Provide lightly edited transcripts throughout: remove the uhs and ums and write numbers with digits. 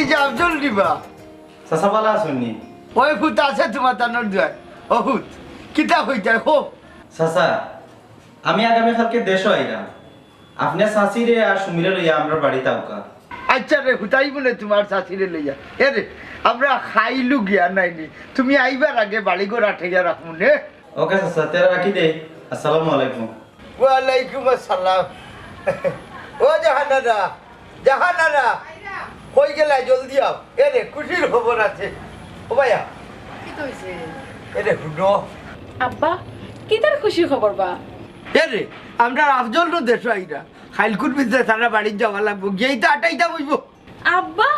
এই যে আফজল দিবা চাচা পালা শুনি ওই ফুট আছে তোমার তানোর দুয়ার অহুত কিতা হইতা হো চাচা আমি আগামীকালকে দেশ আইলাম আপনি চাচিরে আর সুমিরে লইয়া আমরা বাড়িতে আউকা আচ্ছা রে হুতাই বলে তোমার চাচিরে লইয়া এ রে আমরা খাইলু গিয়া নাইনি তুমি আইবার আগে বাড়ি ঘর আঠাইয়া রাখবো নে ওকে চাচা তেরা রাখি দে আসসালামু আলাইকুম ওয়ালাইকুম আসসালাম ও জাহানারা জাহানারা কই গেলা জলদি আও এ রে খুশির খবর আছে ও ভাইয়া কি হইছে এ রে হুনো আব্বা কি তার খুশি খবর বা এ রে আমরা আফজল নো দেশ আইরা খাইলকুট বিদ্যা সারা বাড়ি যাওয়া লাগবো গিয়েই তো আটাইটা বইব আব্বা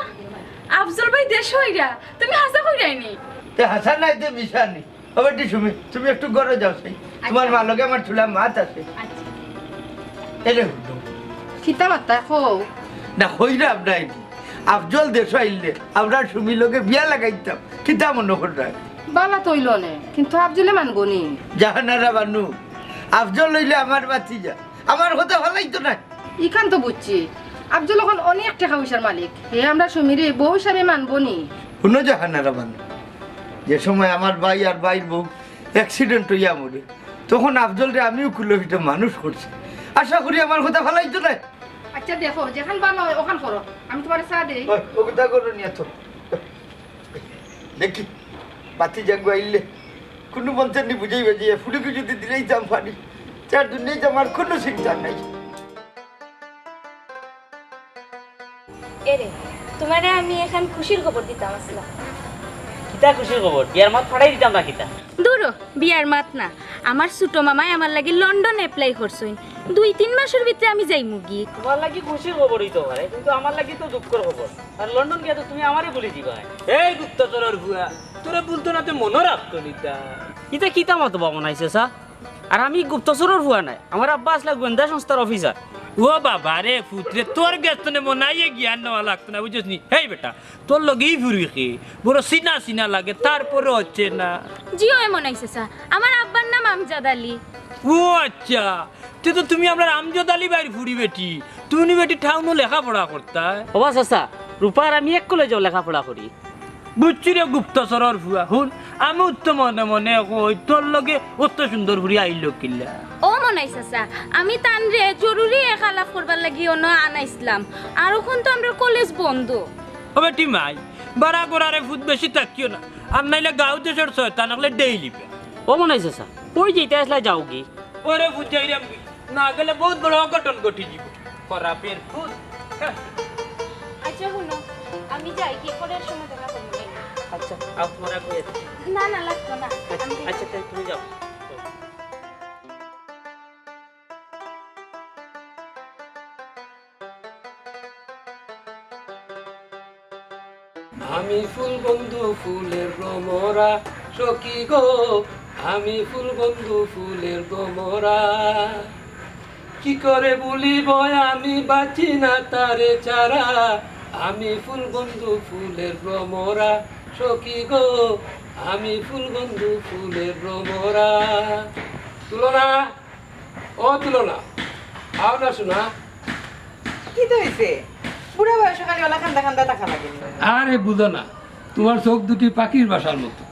আফজল ভাই দেশ হইরা তুমি হাসা কইরাইনি তে হাসান নাই তে মিশানি ওবেটি তুমি একটু ঘরে যাও সেই তোমার মা লগে আমার ঠুলা মাত আছে আচ্ছা এ রে হুনো কিতা বাতা কও না হইরা আমরা আইনি আফজল দেশ আইলে আমরা সুমি লগে বিয়া লাগাইতাম কিতা মনে করা বালা তৈল নে কিন্তু আফজলে মানবনি জাহানারা বানু আফজল হইলে আমার বাতি যা আমার কথা ভালাই তো না ইখান তো বুঝছি আফজল এখন অনেক টাকা পয়সার মালিক হে আমরা সুমিরে বউ হিসাবে মানবনি শুনো জাহানারা বানু যে সময় আমার ভাই আর ভাইয়ের বউ অ্যাক্সিডেন্ট হইয়া মরে তখন আফজলরে আমিও কিলোমিটার মানুষ করছি আশা করি আমার কথা ভালাই তো না আচ্ছা দেখো যেখান ভালো হয় ওখান করো আমি তোমার চা দেই ও কথা করো নিয়ে তো দেখি বাতি জাগো আইলে কোনো মন্ত্রের নি বুঝাইবে যে ফুলকে যদি দিলেই দাম পানি চার দুনিয়ায় আমার কোনো চিন্তা নাই এরে তোমারে আমি এখন খুশির খবর দিতাম আসলাম কিতা খুশির খবর বিয়ার মাত ফাটাই দিতাম না কিতা দূরো বিয়ার মাত না আমার ছোট মামাই আমার লাগি লন্ডন এপ্লাই করছইন 2-3 মাসের ভিতরে আমি যাই মুগি তোমার লাগি খুশির খবর হইতে পারে কিন্তু আমার লাগি তো দুঃখের খবর আর লন্ডন গিয়া তো তুমি আমারে বলি দিবা এই গুপ্তচরের ভুয়া তোরে বলতো না তুই মনে রাখতো নিতা কিতা কিতা মতো বানাইছে সা আর আমি গুপ্তচরের ভুয়া নাই আমার আব্বা আসলে গোয়েন্দা সংস্থার অফিসার ও বাবা রে পুত্রে তোর গেস্তনে মনাইয়ে জ্ঞান নেওয়া লাগতো না বুঝছিস নি হেই বেটা তোর লগেই ফুরবি কি বড় সিনা সিনা লাগে তারপরে হচ্ছে না জিও এমন আইছে স্যার আমার আব্বার নাম আমজাদ আলী ও আচ্ছা তুই তো তুমি আমরা আমজাদ আলী বাইর ফুরি বেটি তুমি বেটি ঠাউনো লেখাপড়া করতা ও চাচা রূপার আমি এক কলেজেও লেখাপড়া করি বুঝছি রে গুপ্তচরের ভুয়া হুন আমি উত্তম মনে মনে কই তোর লগে অত সুন্দর ফুরি আইল কিল্লা ও মনাইছে স্যার আমি তানরে জরুরি এক আলাপ করবার লাগি অন্য আনাইছিলাম আর এখন তো আমরা কলেজ বন্ধ ও বেটি মাই বাড়া গোড়ারে ফুট বেশি তাকিও না আর নাইলে গাঁও দেশের শয়তান হলে ডেইলি ও মনাইছে স্যার ওই যেতে আসলে যাও কি ওরে বুঝাই রে না গেলে বহুত বড় অঘটন ঘটি যাব খরাপের ফুট আচ্ছা শুনো আমি যাই কি করে সময় দেখা করব আচ্ছা আপনারা কই না না লাগতো না আচ্ছা তুমি যাও আমি ফুল বন্ধু ফুলের ভ্রমরা সখী গো আমি ফুল বন্ধু ফুলের ভ্রমরা কি করে বলিব আমি বাঁচি না তারে চারা আমি ফুল বন্ধু ফুলের ভ্রমরা সখী গো আমি ফুল বন্ধু ফুলের ভ্রমরা তুলনা ও তুলনা আও না শোনা কি তো হইছে বুড়া বয়সে খালি ওলা খান্দা খান্দা টাকা লাগে আরে বুঝো না তোমার চোখ দুটি পাখির বাসার মতো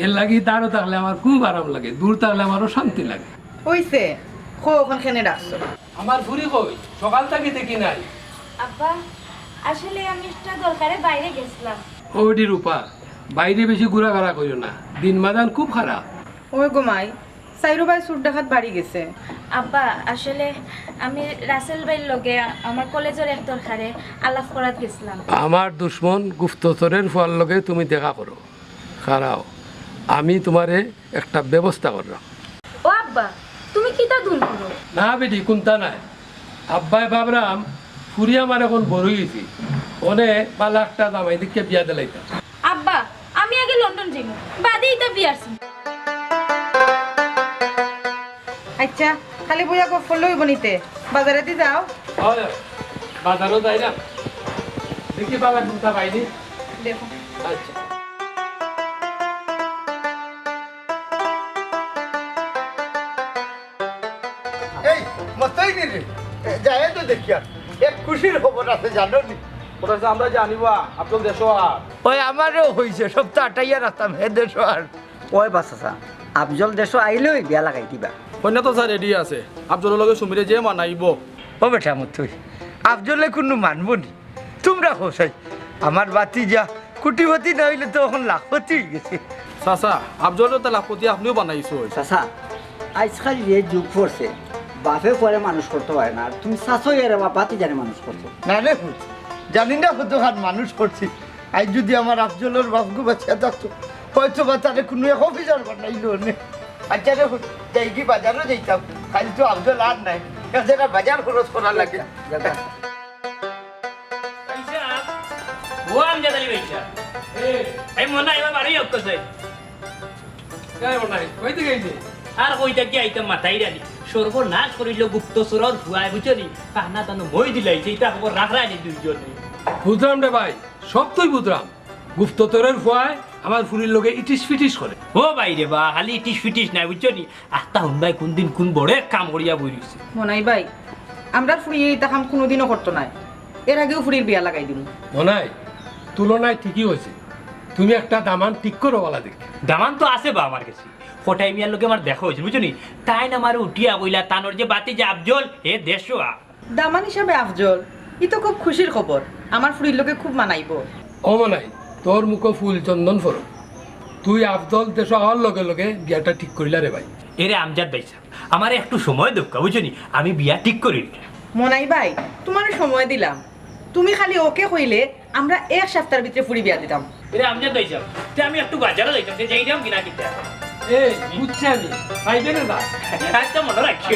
এর লাগি দাঁড়ো থাকলে আমার খুব আরাম লাগে দূর থাকলে আমারও শান্তি লাগে হইছে খো ওখান খেনে রাখছো আমার ফুরি কই সকাল থেকে দেখি নাই আব্বা আসলে আমি একটা দরকারে বাইরে গেছিলাম ওইটি রূপা বাইরে বেশি ঘোরাঘোরা করিও না দিন মাদান খুব খারাপ ওই গো মাই সাইরো ভাই সুর ডাকাত বাড়ি গেছে আব্বা আসলে আমি রাসেল ভাইয়ের লগে আমার কলেজের এক দরকারে আলাপ করাত গেছিলাম আমার দুশ্মন গুপ্তচরের ফল লগে তুমি দেখা করো খারাও আমি তোমারে একটা ব্যবস্থা করলাম ও আব্বা তুমি কিটা দুন করো না বেটি কোনটা নাই আব্বাই ভাবলাম ফুরি আমার এখন বড় গেছি ওনে 5 লাখ টাকা দাম এদিকে বিয়া দিলাইতাম আব্বা আমি আগে লন্ডন যাইব বাদে এটা বিয়ারছি আচ্ছা খালি বইয়া গো ফলই বনিতে বাজারে দি যাও বাজারও যাই না দেখি বাবা কোনটা পাইনি দেখো আচ্ছা এই মতই নি রে যায় তো দেখিয়া এক খুশির খবর আছে জানো নি কোথায় আমরা জানিবা আব্দুল দেশো আর ওই আমারও হয়েছে সপ্তাহ আটাইয়া রাখতাম হে দেশ আর ওই বাস চাচা আফজল দেশ আইলেই বিয়া লাগাই দিবা কন্যা তো স্যার রেডি আছে আব্দুলের লগে সুমিরে যে মানাইব ও বেটা আমার তুই আফজলে কোনো মানবো নি তোমরা হোসাই আমার বাতি যা কুটিপতি না হইলে তো এখন লাখপতি হয়ে গেছে চাচা আব্দুলের তো লাখপতি আপনিও বানাইছো চাচা আজকাল যে যুগ পড়ছে বাপে পরে মানুষ করতে পারে না আর তুমি শাশুড়ি এর বাতি জানে মানুষ করছো না রে হুত, জানি না কতখান মানুষ করছি আজ যদি আমার আফজলের বাপকে বাচ্চা থাকতো হয়তো বা তারে কোনো এক অফিসার বানাইলো নে আচ্ছা রে হুত, যাই কি বাজারও যাইতাম কাল তো আফজল আর নাই এছাড়া বাজার খরচ করা লাগে ও আমজাদ আলী ভাইসা এই মনে এবার বাড়ি হোক কইছে কাই বানাই কইতে গেছে আর কইতা কি আইতাম মাথায় রানি সর্বনাশ করিল গুপ্তচরর ভুয়ায় বুঝলি কাহনা তানো মই দিলাইছে এটা খবর রাখরানি দুইজনে বুঝলাম রে ভাই সব তুই বুঝলাম গুপ্তচরের ভয় আমার ফুলির লোকে ইটিস ফিটিস করে ও বাইরে বা খালি ইটিস ফিটিস নাই বুঝলি আস্তা হুন্দাই কোন দিন কোন বড় কাম করিয়া বইছে মনাই ভাই আমরা ফুরিয়ে এটা কাম কোনোদিনও করতো না এর আগেও ফুরির বিয়া লাগাই দিব মনাই তুলনায় ঠিকই হয়েছে তুমি একটা দামান ঠিক করো বলা দেখ দামান তো আছে বা আমার কাছে কোটাই মিয়ার লোকে আমার দেখা হয়েছে বুঝলি তাই না আমার উঠিয়া কইলা তানোর যে বাতি যে আফজল হে দেশো দামান হিসাবে আফজল ই তো খুব খুশির খবর আমার ফুরির লোকে খুব মানাইব ও মনাই তোর মুখ ফুল চন্দন ফর তুই আফজল দেশ হওয়ার লগে লগে বিয়াটা ঠিক করিলা রে ভাই এরে আমজাদ ভাইসা আমার একটু সময় দক্কা বুঝলি আমি বিয়া ঠিক করি মনাই ভাই তোমার সময় দিলাম তুমি খালি ওকে কইলে আমরা এক সপ্তাহের ভিতরে ফুরি বিয়া দিতাম এরে আমজাদ ভাইসা আমি একটু বাজারে যাইতাম যে যাইতাম কিনা কিনা এই বুঝছি আমি পাইবে না একটা মনে রাখি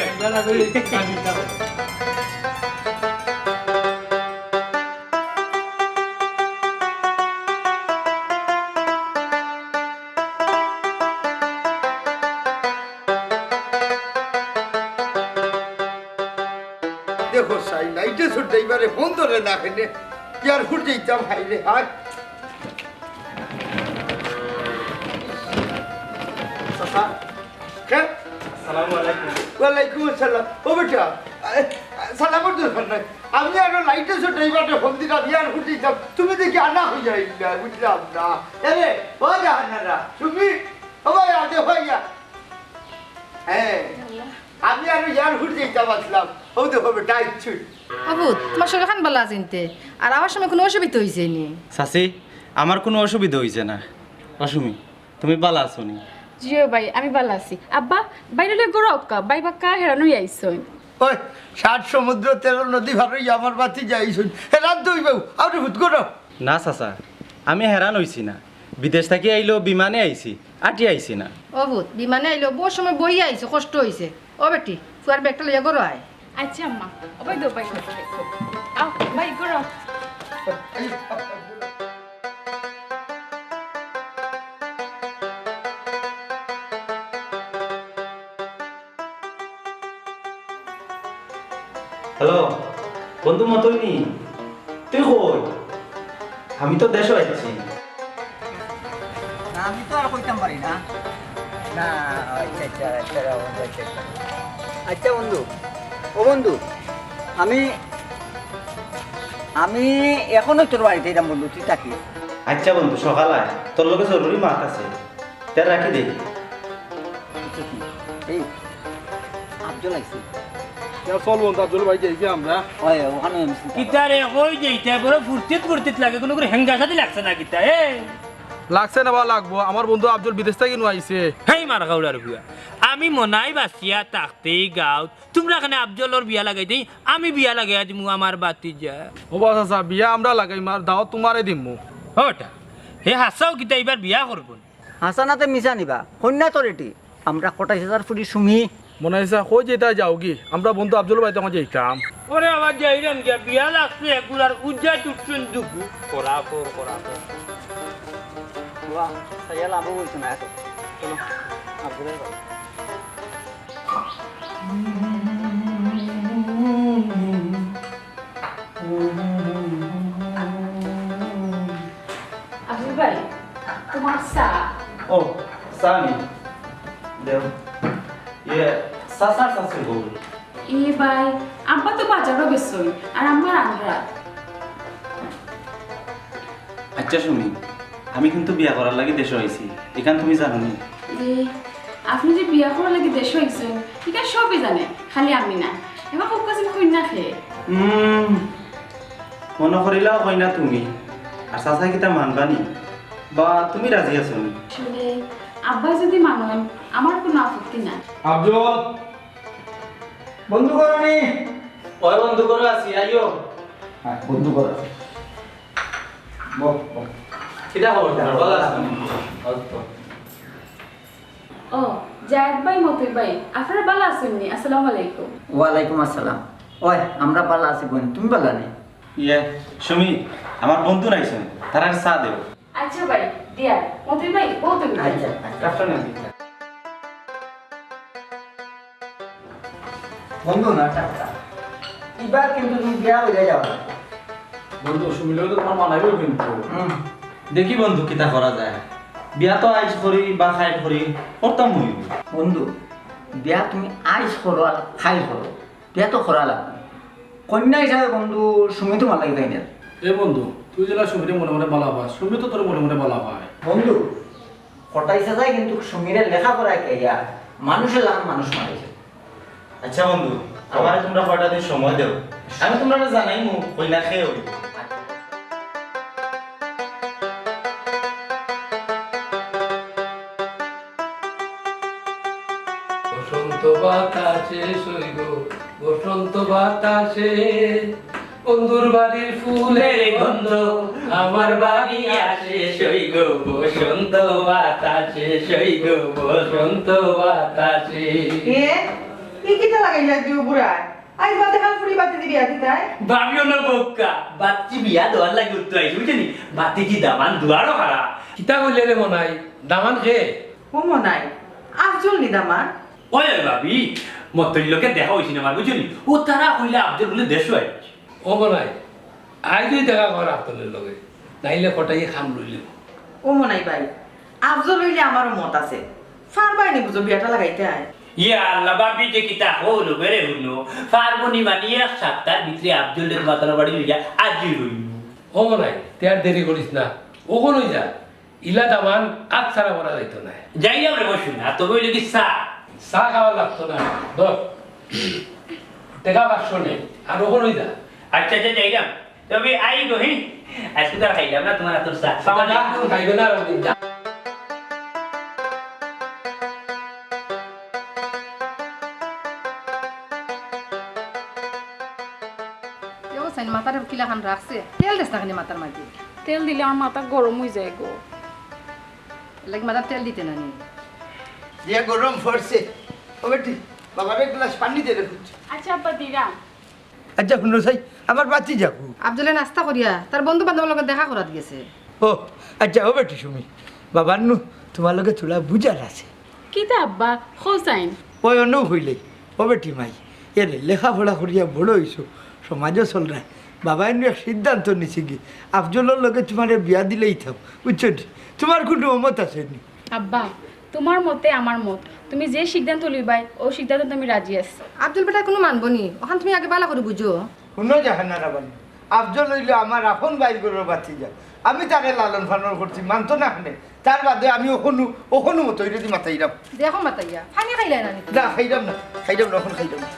দেখো সাই লাইটে সুট ড্রাইভারে ফোন ধরে না খেলে এয়ারপোর্ট যাইতাম হাইলে হাট ওয়ালাইকুম আসসালাম ও বেটা সালামর দরকার নাই আমি আরো লাইটে সুট ড্রাইভারে ফোন দিলাম এয়ারপোর্ট যাইতাম তুমি দেখি আনা হয়ে যাই না বুঝলাম না আরে ও জাহানারা তুমি ও ভাই আগে ভাইয়া হ্যাঁ আমি আরো এয়ারপোর্ট যাইতাম আসলাম ও দেখো বেটা ইচ্ছু আবু তোমার শরীর খান ভালো আছিনতে আর আমার সময় কোনো অসুবিধা হয়েছে নি চাচি আমার কোনো অসুবিধা হয়েছে না অসুমি তুমি ভালো আছো নি জিও ভাই আমি ভালো আছি আব্বা বাইরে গরকা বাই বাক্কা হেরানো আইছই ওই 60 সমুদ্র 13 নদী ভারই আমার বাতি যাইছুন হেরান তুই বাবু আউরে হুত করো না চাচা আমি হেরান হইছি না বিদেশ থেকে আইলো বিমানে আইছি আটি আইছি না অবুত বিমানে আইলো বহু সময় বই আইছে কষ্ট হয়েছে ও বেটি ফুয়ার ব্যাগটা লইয়া গরো আয় আচ্ছা আম্মা ওই দো বাই আও বাই করো হ্যালো বন্ধু মতইনি তুই কই আমি তো দেশে আইছি আমি তো আর কইতাম পারি না না আচ্ছা বন্ধু ও বন্ধু আমি আমি এখনো তোর বাড়িতে এলাম বন্ধু তুই থাকি আচ্ছা বন্ধু সকাল আয় তোর লোকে জরুরি মাত আছে তার রাখি দে এই আফজল আইছি চল বন্ধু আব্দুল ভাই যাই আমরা ওই ওখানে কিতারে কই যেইটা বড় ফুর্তিত ফুর্তিত লাগে কোনো করে হেঙ্গা সাথে লাগছে না কিতা লাগছে না বা লাগবো আমার বন্ধু আব্দুল বিদেশ থেকে নু আইছে হেই মার গাউলার ভুয়া আমি মনাই বাসিয়া তাকতেই গাঁও তোমরা এখানে আফজলর বিয়া লাগাই দেই আমি বিয়া লাগাই দিমু আমার বাতি যা ও বাস আচ্ছা বিয়া আমরা লাগাই মার দাও তোমারে দিমু হটা হে হাসাও কিতা এবার বিয়া করব হাসানাতে মিশা নিবা কন্যা তোর এটি আমরা কোটাই হাজার ফুটি সুমি মনে হয়েছে কই যেটা যাও কি আমরা বন্ধু আব্দুল ভাই তখন যাইতাম ওরে আবার যাইরাম গিয়া বিয়া লাগছে এগুলার উজ্জা টুটছেন দুগু করা কর বাহ সাইয়া লাভ বলছো না এত চলো আব্দুলের বাড়ি আব্দুল ভাই তোমার চা ও সানি দেও ইয়ে সাসার সাসের বউ এ ভাই আব্বা তো বাজারও গেছই আর আমার আন্দ্রা আচ্ছা সুমি, আমি কিন্তু বিয়া করার লাগি দেশ হয়েছি, এখান তুমি জানো নি? আপনি যে বিয়া করার লাগি দেশ হয়েছেন ঠিক আছে সবই জানে, খালি আমি না। এবার খুব কাছে কইনা খেয়ে মনে করিলাও কই না তুমি, আর চাচা কিতা মানবানি বা তুমি রাজি আছো নি? আসলে আব্বা যদি মানেন আমার কোনো আপত্তি নাই। আব্দুল বন্ধু করনি ওই বন্ধু করে আছি, আইও। হ্যাঁ বন্ধু কর বল বল কিতা খবর তোমার, ভালো আছো? ও জায়েদ ভাই মতির ভাই আপনারা ভালো আছেননি? আসসালামু আলাইকুম। ওয়ালাইকুম আসসালাম। ওই আমরা ভালো আছি বোন, তুমি ভালো নেই? ইয়ে সুমি, আমার বন্ধু নাইছেন, তারা চা দেব। আচ্ছা ভাই দিয়া মতির ভাই ও তুমি আচ্ছা কাপটা নাকি? বন্ধু না টাকা এবার কিন্তু তুমি বিয়া হয়ে যাবে। বন্ধু সুমিলে তো তোমার মানাইবে কিন্তু। দেখি বন্ধু কিতা করা যায়, বিয়া তো আইস করি বা খাই করি করতাম হই। বন্ধু বিয়া তুমি আইস করো আর খাই করো, বিয়া তো করা লাগবে। কন্যা হিসাবে বন্ধু সুমি তোমার লাগে তাই না? এ বন্ধু তুই যেটা সুমিরে মনে মনে বলা পাস, সুমি তো তোর মনে মনে বলা পায়। বন্ধু কটাইছে যায় কিন্তু সুমিরে লেখাপড়ায় কে ইয়া মানুষের লাভ মানুষ মারেছে। আচ্ছা বন্ধু, আমার তোমরা কয়টা দিন সময় দেও, আমি তোমরা জানাই মু কই না খেয়ে হই। বসন্ত বাতাসে সইগ বসন্ত বাতাসে, বন্ধুর বাড়ির ফুলের গন্ধ আমার বাড়ি আসে সইগ বসন্ত বাতাসে সইগ বসন্ত বাতাসে। এ কিটা লাগাইলা দিও বুড়া আই বাতে কাল ফুরি বাতে দিবি আতি তাই ভাবিও না বোকা, বাচ্চি বিয়া দেওয়ার লাগে উত্তর আইসি বুঝলি, বাতি কি দামান দুয়ারও হারা। কিতা কইলে রে মনাই দামান খে ও মনাই আফজল নি দামান ওই ভাবি মতরি লোকে দেখা হয়েছি না আমার বুঝলি, ও তারা কইলে আব্দুল বলে দেশ হয়। ও মনাই আই তুই দেখা কর আপনাদের লগে, নাইলে কটাই খাম লইলে। ও মনাই ভাই আফজল হইলে আমারও মত আছে, ফারবাই নি বুঝো বিয়াটা লাগাইতে আয়। ইয়া আল্লাহ বাবি যে কিতা হলো বেরে হলো ফারবনি মানিয়ে সাতটার ভিতরে আব্দুলের মাতার বাড়ি লইয়া আজি হইল। ও মনাই তে আর দেরি করিস না, ও কোনই যা ইলা দামান আজ ছাড়া বলা যাইতো না। যাই আমরা বসুন না তবে ওই যদি চা চা খাওয়া লাগতো না, ধর টেকা বাক্স নেই আর ও কোনই যা। আচ্ছা আচ্ছা যাইলাম, তবে আই গো হি আজকে তো খাইলাম না তোমার তোর চা খাইবে না আর যা। কেউ চাই মাথার কিলা খান রাখছে, তেল দেশ না মাথার মাঝে। তেল দিলে আমার মাথা গরম হয়ে যায় গো। লাগে মাথার তেল দিতে না নি যে গরম পড়ছে ও বেটি বাবার এক গ্লাস পানি দে রেখুছ। আচ্ছা আব্বা দিলাম। আচ্ছা শুনো সাই আমার বাতি যাবো। আব্দুলে নাস্তা করিয়া তার বন্ধু বান্ধবের লগে দেখা করাত গেছে। ও আচ্ছা ও বেটি সুমি বাবার নু তোমার লগে চুলা বুঝার আছে। কিতা আব্বা হোসাইন ওই অন্য হইলে ও বেটি মাই এরে লেখাপড়া করিয়া বড় হইছো, সমাজও চল না। বাবা এনে এক সিদ্ধান্ত নিছে কি আফজলের লগে তোমার বিয়া দিলেই থাম, বুঝছো নি? তোমার কোনো মত আছে নি? আব্বা তোমার মতে আমার মত, তুমি যে সিদ্ধান্ত লইবাই ও সিদ্ধান্ত আমি রাজি আছি। আব্দুল বেটা কোনো মানবো নি, ওখান তুমি আগে বালা করে বুঝো। শুনো জাহানা রাবানি, আফজল হইলে আমার আপন বাইর করে বাতি যা, আমি তারে লালন পালন করছি মানতো না হানে, তার বাদে আমি ওখনো মতো যদি মাথাইরাম দেখো মাতাইয়া ফানি খাইলে না নি? না খাইরাম না এখন খাইরাম না।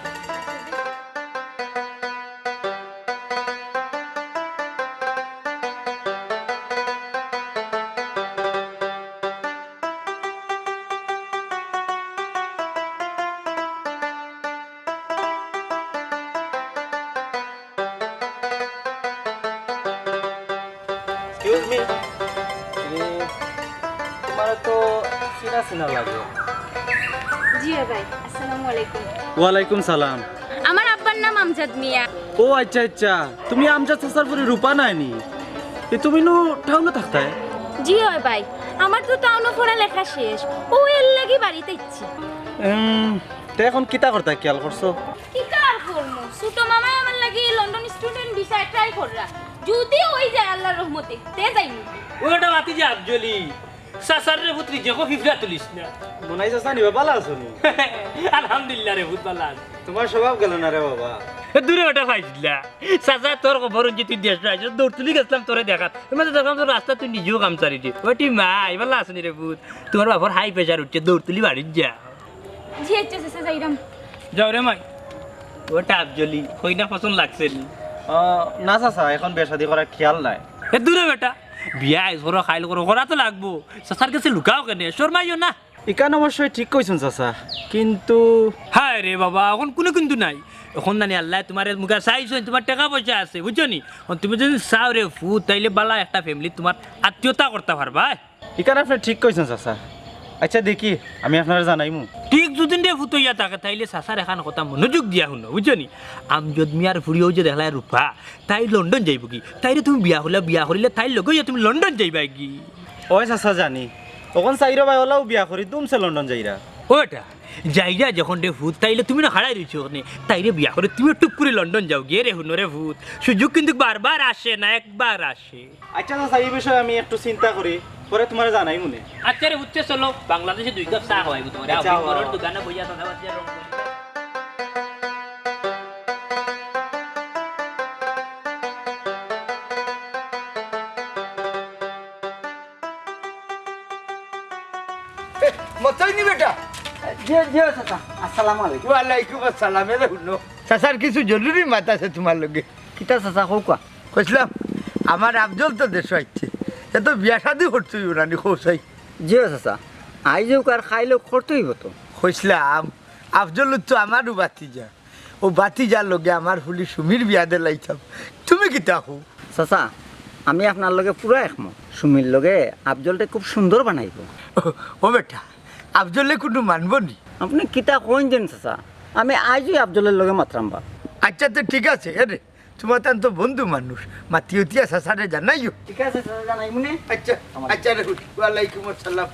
এক্সকিউজ মি, তোমার তো চিনা চিনা লাগে। জি ভাই আসসালামু আলাইকুম। ওয়ালাইকুম সালাম। আমার আব্বার নাম আমজাদ মিয়া। ও আচ্ছা আচ্ছা, তুমি আমজাদ চাচার পরে রূপা নাইনি, তুমি নো টাউনে থাকতায়? জি হয় ভাই, আমার তো টাউনে পড়া লেখা শেষ, ও এর লাগি বাড়িতে ইচ্ছে। তো এখন কিতা করতে খেয়াল করছো? কি কার করমু, ছোট মামাই আমার লাগি লন্ডন স্টুডেন্ট ভিসা ট্রাই কররা, যদি ওই যায় আল্লাহর রহমতে তে যাইমু। ওটা বাতি যে আব্জলি সাসার রে পুত্রি যে ফিফরা তুলিস না। মনাই চাচা নিবা ভালো আছো নি? আলহামদুলিল্লাহ রে বহুত ভালো আছে। তোমার স্বভাব গেল না রে বাবা। দূরে ওটা খাইছিলা চাচা তোর খবর যে তুই দেশ আইছ দৌড় তুলি গেছিলাম তোরে দেখাত মানে দেখলাম তোর রাস্তা তুই নিজেও কাম চারিটি ওটি মা এবার আসনি রে ভূত তোমার বাবার হাই প্রেশার উঠছে দৌড় তুলি বাড়ি যা জি আচ্ছা চাচা যাইরাম যাও রে মাই ওটা আবজলি হই না পছন্দ লাগছে নি না চাচা এখন বিয়া শাদি করার খেয়াল নাই দূরে বেটা বিয়া ঘর খাইল করো করা তো লাগবো চাচার কাছে লুকাও কেন শর্মাইও না ইকান অবশ্যই ঠিক কইছেন চাচা কিন্তু হায় রে বাবা এখন কোনো কিন্তু নাই এখন নানি আল্লাহ তোমার মুখে চাইছো তোমার টাকা পয়সা আছে বুঝছো নি তুমি যদি চাও রে ফুট তাইলে বালা একটা ফ্যামিলি তোমার আত্মীয়তা করতে পারবা ইকান আপনি ঠিক কইছেন চাচা আচ্ছা দেখি আমি আপনারা জানাইমু ঠিক দুদিন দিয়ে ফুট হইয়া থাকে তাইলে চাচার এখান কথা মনোযোগ দিয়া শুনো বুঝছো নি আমজদ মিয়ার ফুরিও যে দেখলা রূপা তাই লন্ডন যাইব কি তাইলে তুমি বিয়া করিলে তাইর লগে তুমি লন্ডন যাইবা কি ওই চাচা জানি তখন চাইরা ভাই ওলাও বিয়া করি তুমছে লন্ডন যাইরা ওটা যাইরা যখন রে ভূত তাইলে তুমি না হারাই দিচ্ছ ওখানে তাইরে বিয়া করে তুমি টুক করে লন্ডন যাও গিয়ে রে হুনো রে ভূত সুযোগ কিন্তু বারবার আসে না একবার আসে আচ্ছা চাচা এই বিষয়ে আমি একটু চিন্তা করি পরে তোমার জানাই মনে আচ্ছা রে উঠতে চলো বাংলাদেশে 2 কাপ চা খাওয়াইবো তোমার আচ্ছা, আমার দোকানে বইয়া কথা বাচ্চা রং করি মতইনি বেটা জি জি চাচা আসসালামু আলাইকুম ওয়ালাইকুম আসসালাম রে হুনো চাচার কিছু জরুরি মাত আছে তোমার লগে কিতা চাচা হোক কোয়া কইছিলাম আমার আফজল তো দেশ আইছে এ তো বিয়া শাদি করছই ওরানি খোসাই জি চাচা আইজও কার খাইলেও করতেই হতো কইছিলাম আফজল তো আমারও বাতিজা ও বাতিজার লগে আমার ফুলি সুমির বিয়া দিলাইতাম তুমি কিতা হো চাচা আমি আপনার লগে পুরা একমত সুমির লগে আফজলটা খুব সুন্দর বানাইব ও বেটা আফজলে কোনো মানব নি আপনি কিতা কইন দেন চাচা আমি আইজই আফজলের লগে মাত্রাম বা আচ্ছা তো ঠিক আছে রে তোমার তান তো বন্ধু মানুষ মাতিয়তিয়া চাচারে জানাইও ঠিক আছে চাচা জানাই মনে আচ্ছা আচ্ছা রে হুট ওয়ালাইকুম আসসালাম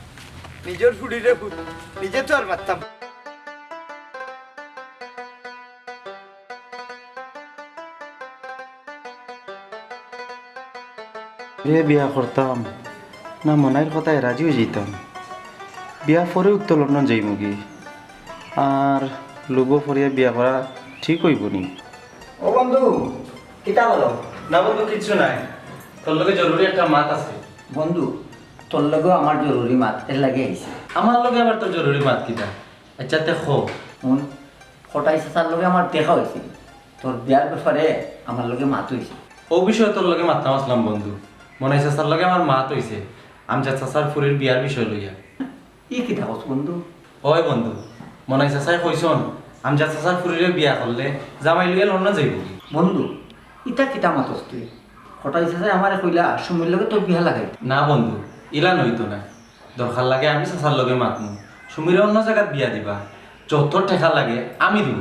নিজের ফুড়ি রে হুট নিজে তো আর মারতাম বিয়া করতাম না মনের কথায় রাজিও যেতাম বিয়া পরেও তো লন্ডন যাইমু কি আর লোগো পরিয়া বিয়া করা ঠিক হইব নি ও বন্ধু কিতা বলো না বন্ধু কিচ্ছু নাই তোর লগে জরুরি একটা মাত আছে বন্ধু তোর লগেও আমার জরুরি মাত এর লাগে আইছে আমার লগে আবার তোর জরুরি মাত কিটা আচ্ছা তে খো শুন খটাই চাচার লগে আমার দেখা হয়েছিল তোর বিয়ার ব্যাপারে আমার লগে মাত হয়েছে ও বিষয়ে তোর লগে মাতাম আসলাম বন্ধু মনে চাচার লগে আমার মাত হইছে আমজাদ চাচার ফুরির বিয়ার বিষয় লইয়া ই কিতা কস বন্ধু ওই বন্ধু মনে চাচাই কইছন আমজাদ চাচার ফুরিরে বিয়া করলে জামাই লইয়া লন্ডন যাইব কি বন্ধু ইটা কিতা মাতস তুই খটাই চাচাই আমার কইলা সুমির লগে তোর বিয়া লাগাই না বন্ধু ইলা নইতো না দরকার লাগে আমি চাচার লগে মাতমু সুমিরে অন্য জায়গাত বিয়া দিবা যত ঠেকা লাগে আমি দিব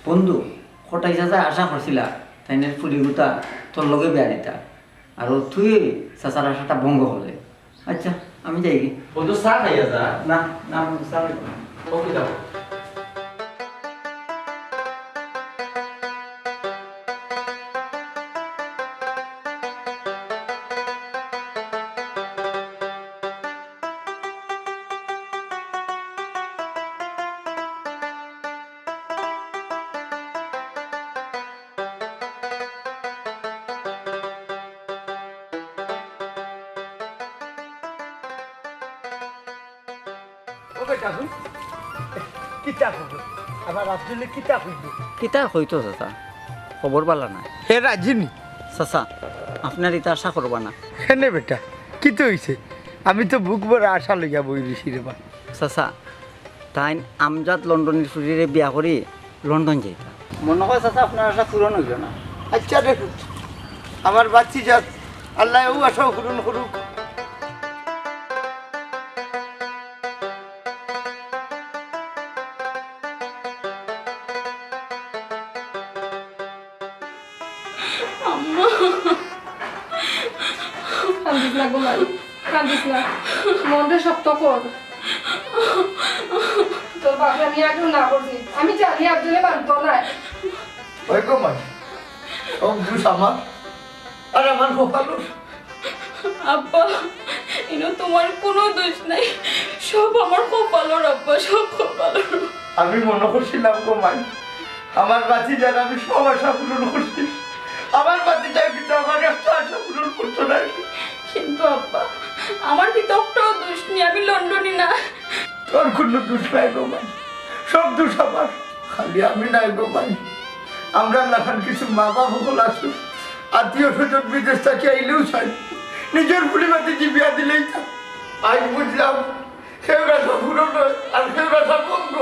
বন্ধু খটাই চাচাই আশা করছিলা তাইনের ফুলি গুতা তোর লগে বিয়া দিতা আর তুই চাচার আশাটা ভঙ্গ হলে আচ্ছা আমি যাই কি বন্ধু চা খাইয়া যা না না বন্ধু চাল ওকে যাও ও বেটা হুন কিতা খবর আমার আফজলে কিতা হইব কিতা হইতো চাচা খবর বালা নাই হে রাজিনী চাচা আপনার ইটা আশা করবা না হেনে বেটা কি তো হইছে আমি তো বুক ভরা আশা লইয়া বই দিছি রে বা চাচা তাই আমজাদ লন্ডনের ফুরিরে বিয়া করি লন্ডন যাইতা মনে হয় চাচা আপনার আশা পূরণ হইল না আচ্ছা রে হুট আমার বাচ্চি যাত আল্লাহ ও আশাও পূরণ করুক কান্দিস না গোমাই কান্দিস না মনটা শক্ত কর তোর বাবা আমি আগেও না করছি আমি জানি আব্দুলে মানতো না ওই গো মাই ও দুস আমার আর আমার কপালো আব্বা ইনো তোমার কোনো দোষ নাই সব আমার কপালর আব্বা সব কপালর আমি মনে করছিলাম গো মাই আমার বাতি যারা আমি সব আশা পূরণ করছি, আমার বাতি যা কিন্তু আমার একটা আশা পূরণ করতো না। কিন্তু আব্বা আমার ভিতরটাও দোষ নেই, আমি লন্ডনে না। তোর কোনো দোষ নাই গো ভাই, সব দোষ আমার, খালি আমি নাই গো ভাই। আমরা লাখান কিছু মা বাবা সকল আছো, আত্মীয় স্বজন বিদেশ থেকে আইলেও চাই নিজের পরিবারে যে বিয়া দিলেই থাক। আজ বুঝলাম সেও রাখা পুরো নয় আর সেও রাখা বন্ধ।